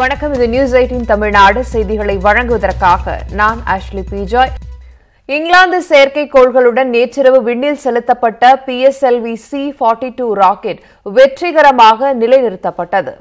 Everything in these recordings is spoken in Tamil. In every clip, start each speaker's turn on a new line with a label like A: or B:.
A: வணக்கம், இது நியூஸ் 18 தமிழ்நாடு செய்திகளை வழங்குவதற்காக நான் ஆஷ்லி பிஜாய். இங்கிலாந்து செயற்கைக்கோள்களுடன் நேற்றிரவு விண்ணில் செலுத்தப்பட்ட PSLV C-42 ராக்கெட் வெற்றிகரமாக நிலைநிறுத்தப்பட்டது.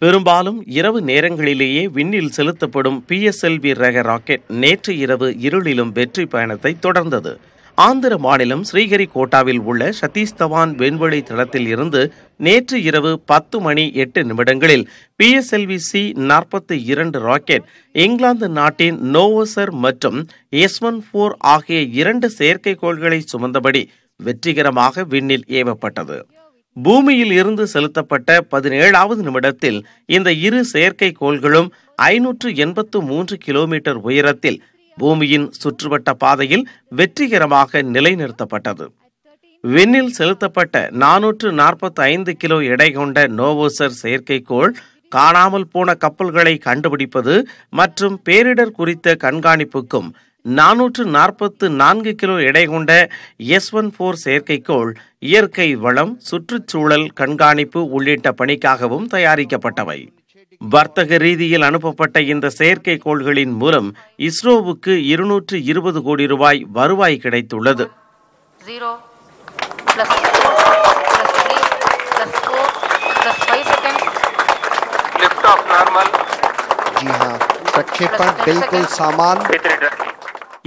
B: பெரும்பாலும் இரவு நேரங்களிலேயே விண்ணில் செலுத்தப்படும் PSLV ரக ராக்கெட் நேற்று இரவு இருளிலும் வெற்றி பயணத்தை தொடர்ந்தது. ஆந்திர மாநிலம் ஸ்ரீஹரிகோட்டாவில் உள்ள சதீஷ் தவான் விண்வெளி தளத்தில் இருந்து நேற்று இரவு 10:08 PSLV C-42 ராக்கெட் இங்கிலாந்து நாட்டின் நோவோசர் மற்றும் S-14 ஆகிய 2 செயற்கைக்கோள்களை சுமந்தபடி வெற்றிகரமாக விண்ணில் ஏவப்பட்டது. பூமியில் இருந்து செலுத்தப்பட்ட 17வது நிமிடத்தில் இந்த இரு செயற்கைக்கோள்களும் 583 கிலோமீட்டர் உயரத்தில் பூமியின் சுற்றுவட்ட பாதையில் வெற்றிகரமாக நிலைநிறுத்தப்பட்டது. விண்ணில் செலுத்தப்பட்ட 445 கிலோ எடை கொண்ட நோவோசர் செயற்கைக்கோள் காணாமல் போன கப்பல்களை கண்டுபிடிப்பது மற்றும் பேரிடர் குறித்த கண்காணிப்புக்கும், 444 கிலோ எடை கொண்ட S-14 செயற்கைக்கோள் இயற்கை வளம், சுற்றுச்சூழல் கண்காணிப்பு உள்ளிட்ட பணிக்காகவும் தயாரிக்கப்பட்டவை. வர்த்தக ரீதியில் அனுப்பப்பட்ட இந்த செயற்கைக்கோள்களின் மூலம் இஸ்ரோவுக்கு 220 கோடி ரூபாய் வருவாய் கிடைத்துள்ளது.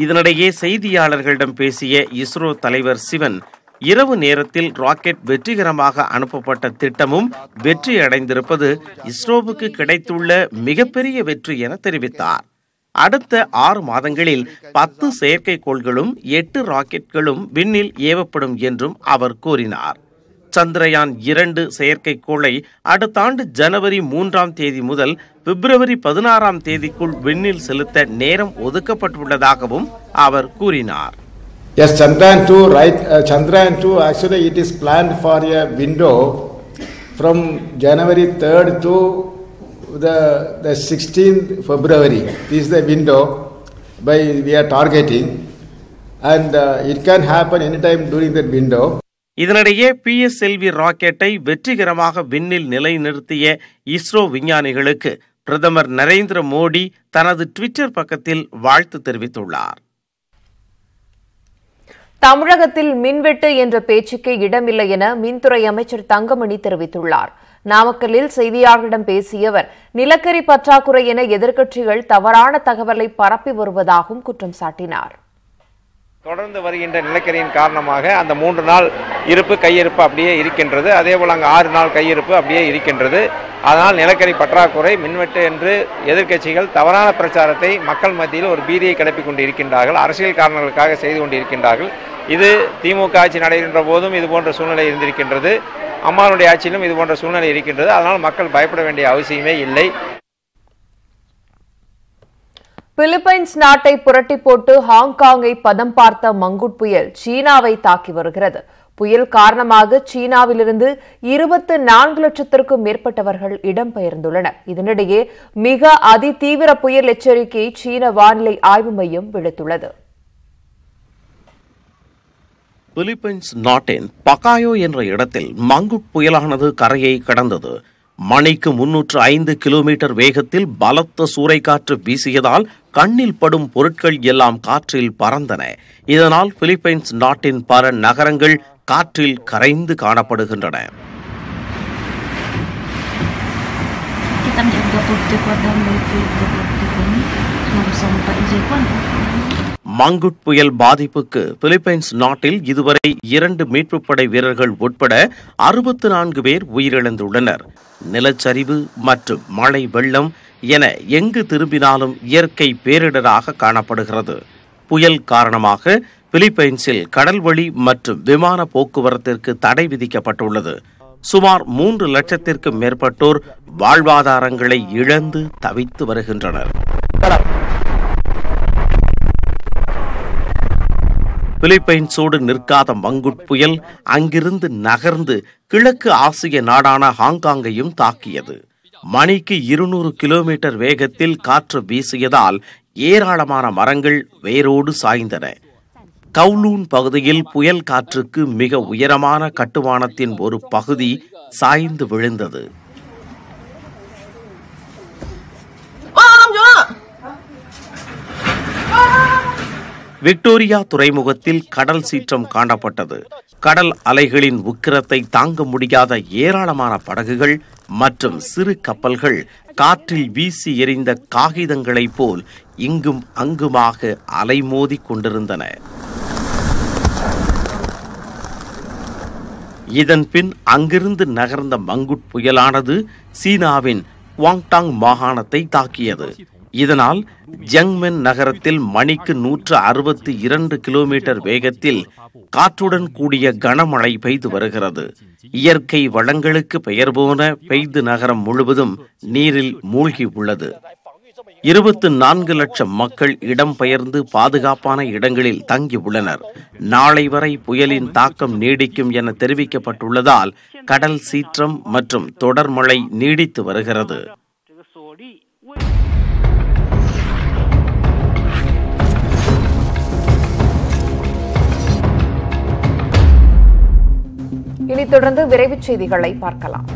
B: இதனிடையே செய்தியாளர்களிடம் பேசிய இஸ்ரோ தலைவர் சிவன், இரவு நேரத்தில் ராக்கெட் வெற்றிகரமாக அனுப்பப்பட்ட திட்டமும் வெற்றி அடைந்திருப்பது இஸ்ரோவுக்கு கிடைத்துள்ள மிகப்பெரிய வெற்றி என தெரிவித்தார். அடுத்த 6 மாதங்களில் 10 செயற்கைக்கோள்களும் 8 ராக்கெட்களும் விண்ணில் ஏவப்படும் என்றும் அவர் கூறினார். சந்திரயான் 2 செயற்கைக்கோளை அடுத்த ஆண்டு ஜனவரி 3ஆம் தேதி முதல் பிப்ரவரி 16ஆம் தேதிக்குள் விண்ணில் செலுத்த நேரம் ஒதுக்கப்பட்டுள்ளதாகவும் அவர் கூறினார்.
C: Yes, Chandrayaan 2, right? Chandrayaan 2, actually it is planned for a window from January 3rd to the 16th February. This is the window by we are targeting, and it can happen anytime during that window.
B: இதனிடையே PSLV ராக்கெட்டை வெற்றிகரமாக விண்ணில் நிலைநிறுத்திய இஸ்ரோ விஞ்ஞானிகளுக்கு பிரதமர் நரேந்திர மோடி தனது ட்விட்டர் பக்கத்தில் வாழ்த்து தெரிவித்துள்ளார்.
A: தமிழகத்தில் மின்வெட்டு என்ற பேச்சுக்கே இடமில்லை என மின்துறை அமைச்சர் தங்கமணி தெரிவித்துள்ளார். நாமக்கல்லில் செய்தியாளர்களிடம் பேசிய அவர், நிலக்கரி பற்றாக்குறை என எதிர்க்கட்சிகள் தவறான தகவலை பரப்பி வருவதாகவும் குற்றம் சாட்டினார்.
D: தொடர்ந்து வருகின்ற நிலக்கரியின் காரணமாக அந்த 3 நாள் இருப்பு கையிருப்பு அப்படியே இருக்கின்றது. அதேபோல் அங்கே 6 நாள் கையிருப்பு அப்படியே இருக்கின்றது. அதனால் நிலக்கரி பற்றாக்குறை, மின்வெட்டு என்று எதிர்க்கட்சிகள் தவறான பிரச்சாரத்தை மக்கள் மத்தியில் ஒரு பீதியை கிளப்பிக் கொண்டு இருக்கின்றார்கள். அரசியல் காரணங்களுக்காக செய்து கொண்டு இருக்கின்றார்கள். இது திமுக ஆட்சி நடைகின்ற போதும் இது போன்ற சூழ்நிலை இருந்திருக்கின்றது. அம்மாவுடைய ஆட்சியிலும் இது போன்ற சூழ்நிலை இருக்கின்றது. அதனால் மக்கள் பயப்பட வேண்டிய அவசியமே இல்லை.
A: பிலிப்பைன்ஸ் நாட்டை புரட்டி போட்டு ஹாங்காங்கை பதம் பார்த்த மங்குட் புயல் சீனாவை தாக்கி வருகிறது. புயல் காரணமாக சீனாவிலிருந்து 24 லட்சத்திற்கும் மேற்பட்டவர்கள் இடம்பெயர்ந்துள்ளனர். இதனிடையே மிக அதிதீவிர புயல் எச்சரிக்கையை சீன வானிலை ஆய்வு மையம் விடுத்துள்ளது.
B: பிலிப்பைன்ஸ் நாட்டின் பகாயோ என்ற இடத்தில் மங்குட் புயலானது கரையை கடந்தது. மணிக்கு 305 கிலோமீட்டர் வேகத்தில் பலத்த சூறைக்காற்று வீசியதால் கண்ணில் படும் பொருட்கள் எல்லாம் காற்றில் பறந்தன. இதனால் பிலிப்பைன்ஸ் நாட்டின் பல நகரங்கள் காற்றில் கரைந்து காணப்படுகின்றன. மங்குட் புயல் பாதிப்புக்கு பிலிப்பைன்ஸ் நாட்டில் இதுவரை 2 மீட்புப் படை வீரர்கள் உட்பட 64 பேர் உயிரிழந்துள்ளனர். நிலச்சரிவு மற்றும் மழை வெள்ளம் என எங்கு திரும்பினாலும் இயற்கை பேரிடராக காணப்படுகிறது. புயல் காரணமாக பிலிப்பைன்ஸில் கடல்வழி மற்றும் விமான போக்குவரத்திற்கு தடை விதிக்கப்பட்டுள்ளது. சுமார் 3 லட்சத்திற்கும் மேற்பட்டோர் வாழ்வாதாரங்களை இழந்து தவித்து வருகின்றனர். பிலிப்பைன்ஸோடு நிற்காத மங்குட் புயல் அங்கிருந்து நகர்ந்து கிழக்கு ஆசிய நாடான ஹாங்காங்கையும் தாக்கியது. மணிக்கு 200 கிலோமீட்டர் வேகத்தில் காற்று வீசியதால் ஏராளமான மரங்கள் வேரோடு சாய்ந்தன. கவுலூன் பகுதியில் புயல் காற்றுக்கு மிக உயரமான கட்டுமானத்தின் ஒரு பகுதி சாய்ந்து விழுந்தது. விக்டோரியா துறைமுகத்தில் கடல் சீற்றம் காணப்பட்டது. கடல் அலைகளின் உக்கிரத்தை தாங்க முடியாத ஏராளமான படகுகள் மற்றும் சிறு கப்பல்கள் காற்றில் வீசி எறிந்த காகிதங்களைப் போல் இங்கும் அங்குமாக அலைமோதி கொண்டிருந்தன. இதன் பின் அங்கிருந்து நகர்ந்த மங்குட் புயலானது சீனாவின் குவாங்டாங் மாகாணத்தை தாக்கியது. இதனால் ஜங்மென் நகரத்தில் மணிக்கு 162 கிலோமீட்டர் வேகத்தில் காற்றுடன் கூடிய கனமழை பெய்து வருகிறது. இயற்கை வளங்களுக்கு பெயர் போன பெய்து நகரம் முழுவதும் நீரில் மூழ்கி உள்ளது. 24 லட்சம் மக்கள் இடம்பெயர்ந்து பாதுகாப்பான இடங்களில் தங்கியுள்ளனர். நாளை வரை புயலின் தாக்கம் நீடிக்கும் என தெரிவிக்கப்பட்டுள்ளதால் கடல் சீற்றம் மற்றும் தொடர் மழை நீடித்து வருகிறது.
A: இனி தொடர்ந்து விரைவுச் செய்திகளை பார்க்கலாம்.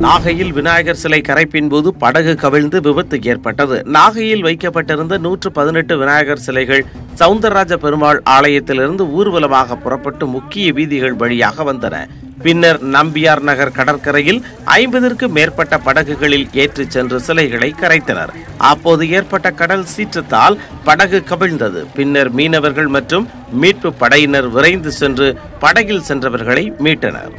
B: நாகையில் விநாயகர் சிலை கரைப்பின் போது படகு கவிழ்ந்து விபத்து ஏற்பட்டது. நாகையில் வைக்கப்பட்டிருந்த 118 விநாயகர் சிலைகள் சவுந்தரராஜ பெருமாள் ஆலயத்திலிருந்து ஊர்வலமாக புறப்பட்டு முக்கிய வீதிகள் வழியாக வந்தன. பின்னர் நம்பியார் நகர் கடற்கரையில் 50க்கும் மேற்பட்ட படகுகளில் ஏற்றிச் சென்று சிலைகளை கரைத்தனர். அப்போது ஏற்பட்ட கடல் சீற்றத்தால் படகு கவிழ்ந்தது. பின்னர் மீனவர்கள் மற்றும் மீட்பு படையினர் விரைந்து சென்று படகில் சென்றவர்களை மீட்டனர்.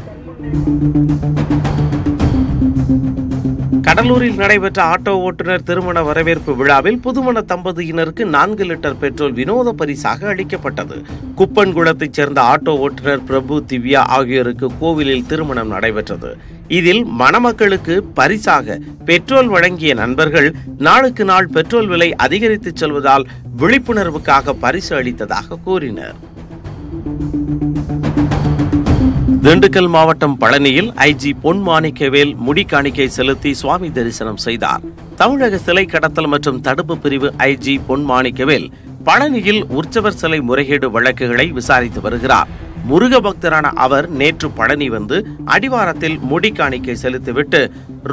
B: கடலூரில் நடைபெற்ற ஆட்டோ ஓட்டுநர் திருமண வரவேற்பு விழாவில் புதுமண தம்பதியினருக்கு 4 லிட்டர் பெட்ரோல் வினோத பரிசாக அளிக்கப்பட்டது. குப்பன்குளத்தைச் சேர்ந்த ஆட்டோ ஓட்டுநர் பிரபு, திவ்யா ஆகியோருக்கு கோவிலில் திருமணம் நடைபெற்றது. இதில் மணமக்களுக்கு பரிசாக பெட்ரோல் வழங்கிய நண்பர்கள் நாளுக்கு நாள் பெட்ரோல் விலை அதிகரித்து செல்வதால் விழிப்புணர்வுக்காக பரிசு அளித்ததாக கூறினர். திண்டுக்கல் மாவட்டம் பழனியில் ஐஜி பொன் மாணிக்கவேல் முடிக்காணிக்கை செலுத்தி சுவாமி தரிசனம் செய்தார். தமிழக சிலை கடத்தல் மற்றும் தடுப்பு பிரிவு ஐஜி பொன் மாணிக்கவேல் பழனியில் உற்சவர் சிலை முறைகேடு வழக்குகளை விசாரித்து வருகிறார். முருக பக்தரான அவர் நேற்று பழனி வந்து அடிவாரத்தில் முடிக்காணிக்கை செலுத்திவிட்டு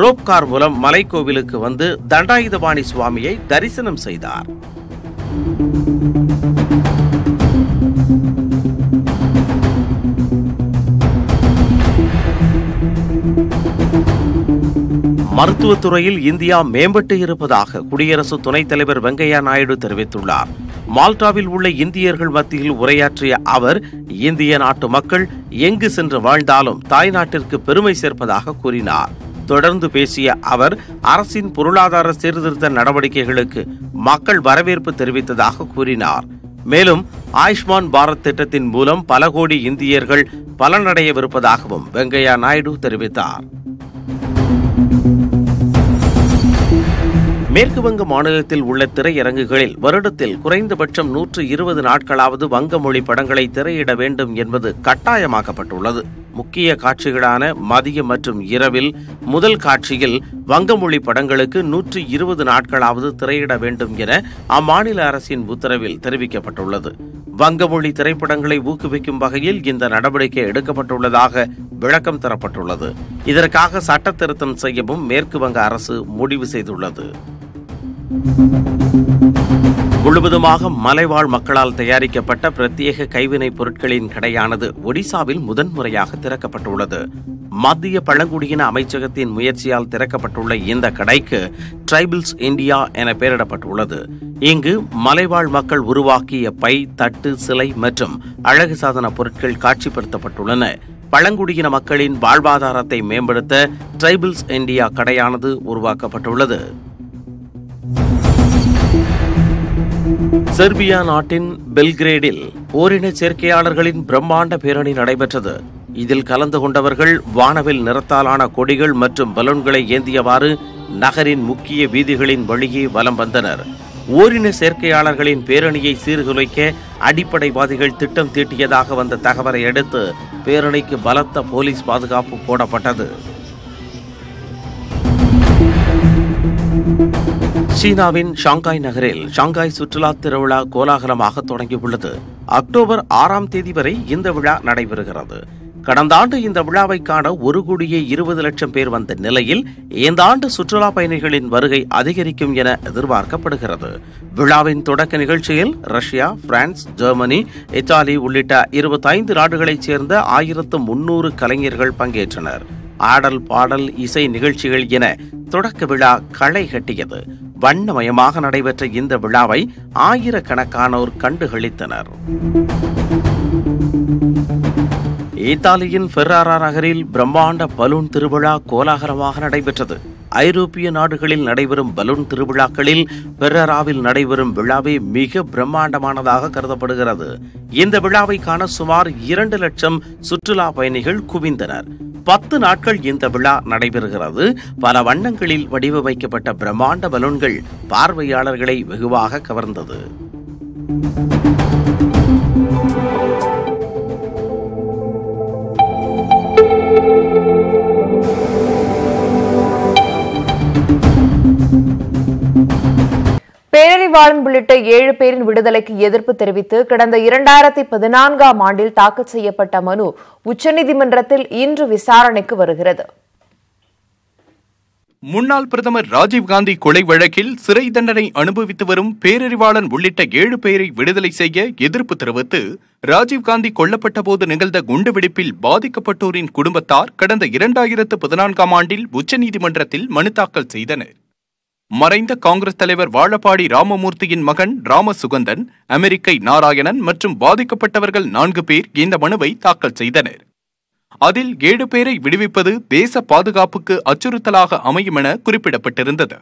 B: ரோப்கார் மூலம் மலைக்கோவிலுக்கு வந்து தண்டாயுதபாணி சுவாமியை தரிசனம் செய்தார். மருத்துவத்துறையில் இந்தியா மேம்பட்டு இருப்பதாக குடியரசு துணைத் தலைவர் வெங்கையா நாயுடு தெரிவித்துள்ளார். மால்டாவில் உள்ள இந்தியர்கள் மத்தியில் உரையாற்றிய அவர், இந்திய நாட்டு மக்கள் எங்கு சென்று வாழ்ந்தாலும் தாய்நாட்டிற்கு பெருமை சேர்ப்பதாக கூறினார். தொடர்ந்து பேசிய அவர், அரசின் பொருளாதார சீர்திருத்த நடவடிக்கைகளுக்கு மக்கள் வரவேற்பு தெரிவித்ததாக கூறினார். மேலும் ஆயுஷ்மான் பாரத் திட்டத்தின் மூலம் பல கோடி இந்தியர்கள் பலனடையவிருப்பதாகவும் வெங்கையா நாயுடு தெரிவித்தார். மேற்கு வங்க மாநிலத்தில் உள்ள திரையரங்குகளில் வருடத்தில் குறைந்தபட்சம் 120 நாட்களாவது வங்க மொழி படங்களை திரையிட வேண்டும் என்பது கட்டாயமாக்கப்பட்டுள்ளது. முக்கிய காட்சிகளான மதிய மற்றும் இரவில் முதல் காட்சியில் வங்கமொழி படங்களுக்கு 120 நாட்களாவது திரையிட வேண்டும் என அம்மாநில அரசின் உத்தரவில் தெரிவிக்கப்பட்டுள்ளது. வங்கமொழி திரைப்படங்களை ஊக்குவிக்கும் வகையில் இந்த நடவடிக்கை எடுக்கப்பட்டுள்ளதாக விளக்கம் தரப்பட்டுள்ளது. இதற்காக சட்ட திருத்தம் செய்யவும் மேற்கு வங்க அரசு முடிவு செய்துள்ளது. முழுவதுமாக மலைவாழ் மக்களால் தயாரிக்கப்பட்ட பிரத்யேக கைவினைப் பொருட்களின் கடையானது ஒடிசாவில் முதன்முறையாக திறக்கப்பட்டுள்ளது. மத்திய பழங்குடியின அமைச்சகத்தின் முயற்சியால் திறக்கப்பட்டுள்ள இந்த கடைக்கு டிரைபிள்ஸ் இந்தியா என பெயரிடப்பட்டுள்ளது. இங்கு மலைவாழ் மக்கள் உருவாக்கிய பை, தட்டு, சிலை மற்றும் அழகு சாதன பொருட்கள் காட்சிப்படுத்தப்பட்டுள்ளன. பழங்குடியின மக்களின் வாழ்வாதாரத்தை மேம்படுத்த டிரைபிள்ஸ் இந்தியா கடையானது உருவாக்கப்பட்டுள்ளது. செர்பியா நாட்டின் பெல்கிரேடில் ஓரின சேர்க்கையாளர்களின் பிரம்மாண்ட பேரணி நடைபெற்றது. இதில் கலந்து கொண்டவர்கள் வானவில் நிறத்தாலான கொடிகள் மற்றும் பலூன்களை ஏந்தியவாறு நகரின் முக்கிய வீதிகளின் வழியே வலம் வந்தனர். ஓரின சேர்க்கையாளர்களின் பேரணியை சீர்குலைக்க அடிப்படைவாதிகள் திட்டம் தீட்டியதாக வந்த தகவலை அடுத்து பேரணிக்கு பலத்த போலீஸ் பாதுகாப்பு போடப்பட்டது. சீனாவின் ஷாங்காய் நகரில் ஷாங்காய் சுற்றுலா திருவிழா கோலாகலமாக தொடங்கியுள்ளது. அக்டோபர் 6ஆம் தேதி வரை இந்த விழா நடைபெறுகிறது. கடந்த ஆண்டு இந்த விழாவை காண 1,20,00,000 பேர் வந்த நிலையில் இந்த ஆண்டு சுற்றுலா பயணிகளின் வருகை அதிகரிக்கும் என எதிர்பார்க்கப்படுகிறது. விழாவின் தொடக்க நிகழ்ச்சியில் ரஷ்யா, பிரான்ஸ், ஜெர்மனி, இத்தாலி உள்ளிட்ட 25 நாடுகளைச் சேர்ந்த 1300 கலைஞர்கள் பங்கேற்றனர். ஆடல், பாடல், இசை நிகழ்ச்சிகள் என தொடக்க விழா களை கட்டியது. வண்ணமயமாக நடைபெற்ற இந்த விழாவை ஆயிரக்கணக்கானோர் கண்டுகளித்தனர். இத்தாலியின் ஃபெர்ராரா நகரில் பிரம்மாண்ட பலூன் திருவிழா கோலாகலமாக நடைபெற்றது. ஐரோப்பிய நாடுகளில் நடைபெறும் பலூன் திருவிழாக்களில் ஃபெர்ராராவில் நடைபெறும் விழாவே மிக பிரம்மாண்டமானதாக கருதப்படுகிறது. இந்த விழாவை காண சுமார் 2 லட்சம் சுற்றுலா பயணிகள் குவிந்தனர். 10 நாட்கள் இந்த விழா நடைபெறுகிறது. பல வண்ணங்களில் வடிவமைக்கப்பட்ட பிரம்மாண்ட பலூன்கள் பார்வையாளர்களை வெகுவாக கவர்ந்தது.
A: பேரறிவாளன் உள்ளிட்ட 7 பேரின் விடுதலைக்கு எதிர்ப்பு தெரிவித்து கடந்த 2014ஆம் ஆண்டில் தாக்கல் செய்யப்பட்ட மனு உச்சநீதிமன்றத்தில் இன்று விசாரணைக்கு வருகிறது.
E: முன்னாள் பிரதமர் ராஜீவ்காந்தி கொலை வழக்கில் சிறை தண்டனை அனுபவித்து வரும் பேரறிவாளன் உள்ளிட்ட 7 பேரை விடுதலை செய்ய எதிர்ப்பு தெரிவித்து ராஜீவ்காந்தி கொல்லப்பட்ட போது நிகழ்ந்த குண்டுவெடிப்பில் பாதிக்கப்பட்டோரின் குடும்பத்தார் கடந்த 2014ஆம் ஆண்டில் உச்சநீதிமன்றத்தில் மனு தாக்கல் செய்தனர். மறைந்த காங்கிரஸ் தலைவர் வாழப்பாடி ராமமூர்த்தியின் மகன் ராமசுகந்தன், அமெரிக்கை நாராயணன் மற்றும் பாதிக்கப்பட்டவர்கள் 4 பேர் இந்த மனுவை தாக்கல் செய்தனர். அதில் 7 பேரை விடுவிப்பது தேச பாதுகாப்புக்கு அச்சுறுத்தலாக அமையும் என குறிப்பிடப்பட்டிருந்தது.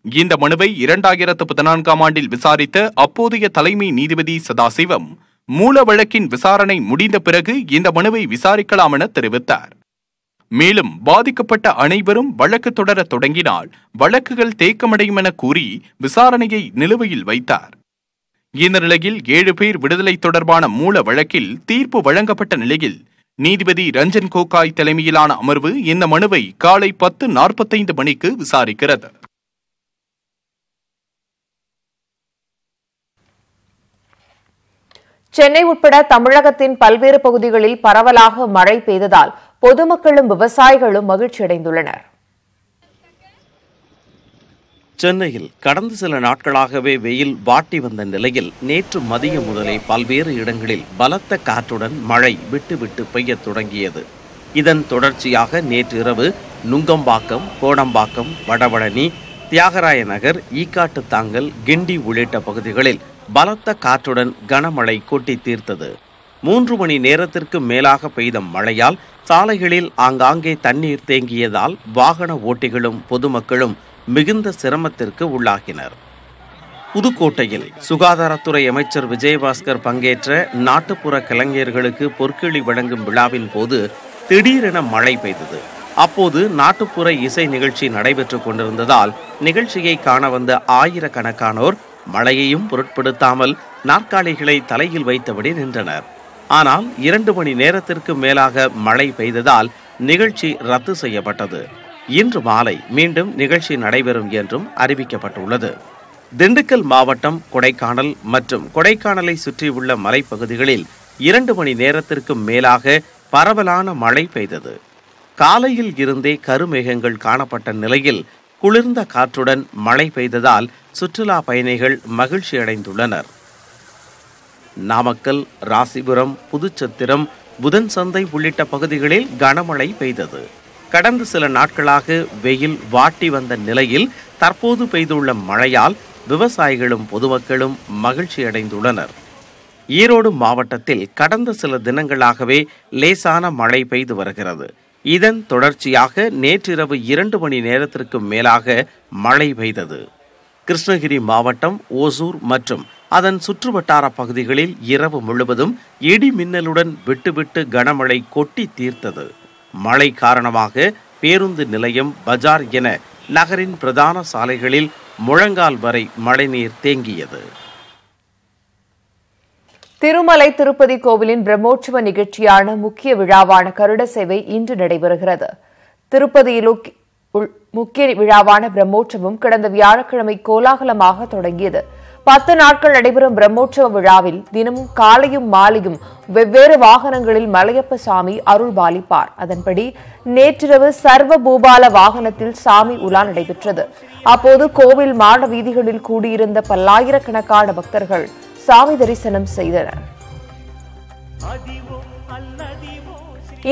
E: இந்த மனுவை 2014ஆம் ஆண்டில் விசாரித்த அப்போதைய தலைமை நீதிபதி சதாசிவம், மூல வழக்கின் விசாரணை முடிந்த பிறகு இந்த மனுவை விசாரிக்கலாம் என தெரிவித்தார். மேலும் பாதிக்கப்பட்ட அனைவரும் வழக்கு தொடர தொடங்கினால் வழக்குகள் தேக்கமடையும் என கூறி விசாரணையை நிலுவையில் வைத்தார். இந்த நிலையில் 7 பேர் விடுதலை தொடர்பான மூல வழக்கில் தீர்ப்பு வழங்கப்பட்ட நிலையில் நீதிபதி ரஞ்சன் கோகாய் தலைமையிலான அமர்வு இந்த மனுவை காலை 10:45 மணிக்கு விசாரிக்கிறது.
A: சென்னை உட்பட தமிழகத்தின் பல்வேறு பகுதிகளில் பரவலாக மழை பெய்ததால் பொதுமக்களும் விவசாயிகளும் மகிழ்ச்சியடைந்துள்ளனர்.
B: சென்னையில் கடந்த சில நாட்களாகவே வெயில் வாட்டி வந்த நிலையில் நேற்று மதியம் முதலே பல்வேறு இடங்களில் பலத்த காற்றுடன் மழை விட்டு விட்டு பெய்யத் தொடங்கியது. இதன் தொடர்ச்சியாக நேற்று இரவு நுங்கம்பாக்கம், கோடம்பாக்கம், வடபழனி, தியாகராய நகர், ஈக்காட்டு தாங்கல், கிண்டி உள்ளிட்ட பகுதிகளில் பலத்த காற்றுடன் கனமழை கொட்டி தீர்த்தது. 3 மணி நேரத்திற்கு மேலாக பெய்த மழையால் சாலைகளில் ஆங்காங்கே தண்ணீர் தேங்கியதால் வாகன ஓட்டிகளும் பொதுமக்களும் மிகுந்த சிரமத்திற்கு உள்ளாகினர். புதுக்கோட்டையில் சுகாதாரத்துறை அமைச்சர் விஜயபாஸ்கர் பங்கேற்ற நாட்டுப்புற கலைஞர்களுக்கு பொற்கிழி வழங்கும் விழாவின் போது திடீரென மழை பெய்தது. அப்போது நாட்டுப்புற இசை நிகழ்ச்சி நடைபெற்றுக் கொண்டிருந்ததால் நிகழ்ச்சியை காண வந்த ஆயிரக்கணக்கானோர் மழையையும் பொருட்படுத்தாமல் நாற்காலிகளை தலையில் வைத்தபடி நின்றனர். ஆனால் 2 மணி நேரத்திற்கு மேலாக மழை பெய்ததால் நிகழ்ச்சி ரத்து செய்யப்பட்டது. இன்று மாலை மீண்டும் நிகழ்ச்சி நடைபெறும் என்றும் அறிவிக்கப்பட்டுள்ளது. திண்டுக்கல் மாவட்டம் கொடைக்கானல் மற்றும் கொடைக்கானலை சுற்றியுள்ள மலைப்பகுதிகளில் 2 மணி நேரத்திற்கு மேலாக பரவலான மழை பெய்தது. காலையில் இருந்தே கருமேகங்கள் காணப்பட்ட நிலையில் குளிர்ந்த காற்றுடன் மழை பெய்ததால் சுற்றுலா பயணிகள் மகிழ்ச்சி அடைந்துள்ளனர். நாமக்கல், ராசிபுரம், புதுச்சத்திரம், புதன் சந்தை உள்ளிட்ட பகுதிகளில் கனமழை பெய்தது. கடந்த சில நாட்களாக வெயில் வாட்டி வந்த நிலையில் தற்போது பெய்துள்ள மழையால் விவசாயிகளும் பொதுமக்களும் மகிழ்ச்சி அடைந்துள்ளனர். ஈரோடு மாவட்டத்தில் கடந்த சில தினங்களாகவே லேசான மழை பெய்து வருகிறது. இதன் தொடர்ச்சியாக நேற்றிரவு 2 மணி நேரத்திற்கு மேலாக மழை பெய்தது. கிருஷ்ணகிரி மாவட்டம் ஓசூர் மற்றும் அதன் சுற்றுவட்டார பகுதிகளில் இரவு முழுவதும் இடி மின்னலுடன் விட்டுவிட்டு கனமழை கொட்டி தீர்த்தது. மழை காரணமாக பேருந்து நிலையம், பஜார் என நகரின் பிரதான சாலைகளில் முழங்கால் வரை மழைநீர் தேங்கியது.
A: திருமலை திருப்பதி கோவிலின் பிரம்மோற்சவ நிகழ்ச்சியான முக்கிய விழாவான கருட சேவை இன்று நடைபெறுகிறது. திருப்பதியில் முக்கிய விழாவான பிரம்மோற்சவம் கடந்த வியாழக்கிழமை கோலாகலமாக தொடங்கியது. 10 நாட்கள் நடைபெறும் பிரம்மோற்சவ விழாவில் தினமும் காலையும் மாலையும் வெவ்வேறு வாகனங்களில் மலையப்ப சாமி அருள்பாலிப்பார். அதன்படி நேற்றிரவு சர்வ பூபால வாகனத்தில் சாமி உலா நடைபெற்றது. அப்போது கோவில் மாட வீதிகளில் கூடியிருந்த பல்லாயிரக்கணக்கான பக்தர்கள் சாமி தரிசனம் செய்தனர்.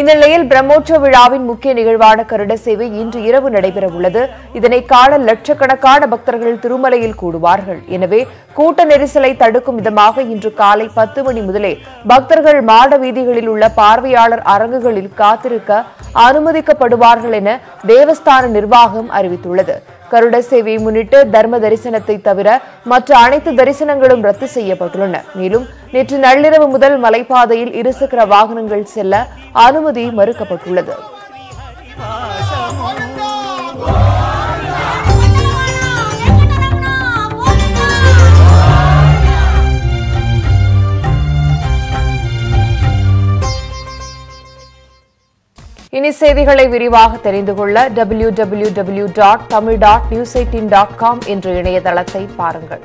A: இந்த நிலையில் பிரம்மோற்சவ விழாவின் முக்கிய நிகழ்வான கருட சேவை இன்று இரவு நடைபெறவுள்ளது. இதனை காண லட்சக்கணக்கான பக்தர்கள் திருமலையில் கூடுவார்கள். எனவே கூட்ட நெரிசலை தடுக்கும் விதமாக இன்று காலை 10 மணி முதலே பக்தர்கள் மாட வீதிகளில் உள்ள பார்வையாளர் அரங்குகளில் காத்திருக்க அனுமதிக்கப்படுவார்கள் என தேவஸ்தான நிர்வாகம் அறிவித்துள்ளது. கருட சேவையை முன்னிட்டு தர்ம தரிசனத்தை தவிர மற்ற அனைத்து தரிசனங்களும் ரத்து செய்யப்பட்டுள்ளன. மேலும் நேற்று நள்ளிரவு முதல் மலைப்பாதையில் இருசக்கர வாகனங்கள் செல்ல அனுமதி மறுக்கப்பட்டுள்ளது. இனி செய்திகளை விரிவாக தெரிந்து கொள்ள www.tamil.news18.com என்ற இணையதளத்தை பாருங்கள்.